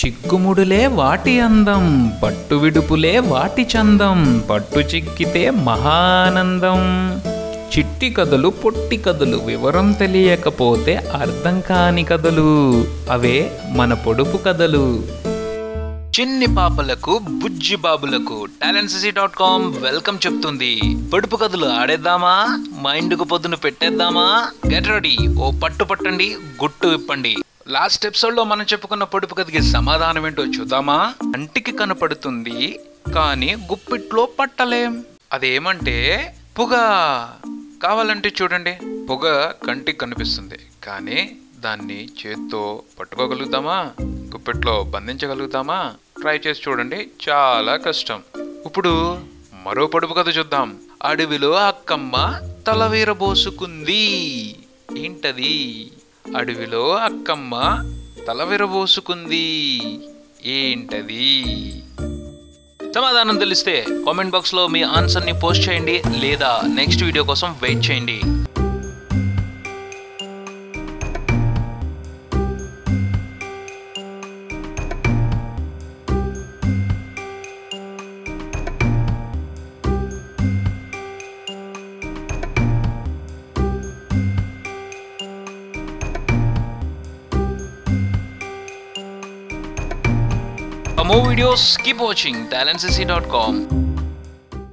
చిక్కుముడులే వాటి అందం, పట్టు విడుపులే వాటి చందం, పట్టు చిక్కితే మహానందం. చిట్టి కథలు పొట్టి కథలు, వివరం తెలియకపోతే అర్థం కాని కథలు, అవే మన పొడుపు కథలు. చిన్ని పాపలకు బుజ్జి బాబులకు talentscc.com వెల్కమ్ చెప్తుంది. పొడుపు కథలు ఆడేద్దామా, మైండ్కు పొద్దును పెట్టేద్దామా? గెట్ రెడీ, ఓ పట్టు పట్టండి, గుట్టు విప్పండి. లాస్ట్ ఎపిసోడ్లో మనం చెప్పుకున్న పొడుపు కథకి సమాధానం ఏంటో చూద్దామా? కంటికి కనపడుతుంది కానీ గుప్పిట్లో పట్టలేం. అదేమంటే పొగ. కావాలంటే చూడండి, పొగ కంటికి కనిపిస్తుంది కానీ దాన్ని చేత్తో పట్టుకోగలుగుతామా? గుప్పెట్లో బంధించగలుగుతామా? ట్రై చేసి చూడండి, చాలా కష్టం. ఇప్పుడు మరో పొడుపు కథ చూద్దాం. అడవిలో అక్కమ్మ తల విరబోసుకుంది. ఏంటది? అడవిలో అక్కమ్మ తల విరబోసుకుంది. ఏంటది? సమాధానం తెలిస్తే కామెంట్ బాక్స్లో మీ ఆన్సర్ని పోస్ట్ చేయండి, లేదా నెక్స్ట్ వీడియో కోసం వెయిట్ చేయండి. For more videos, keep watching talentscc.com.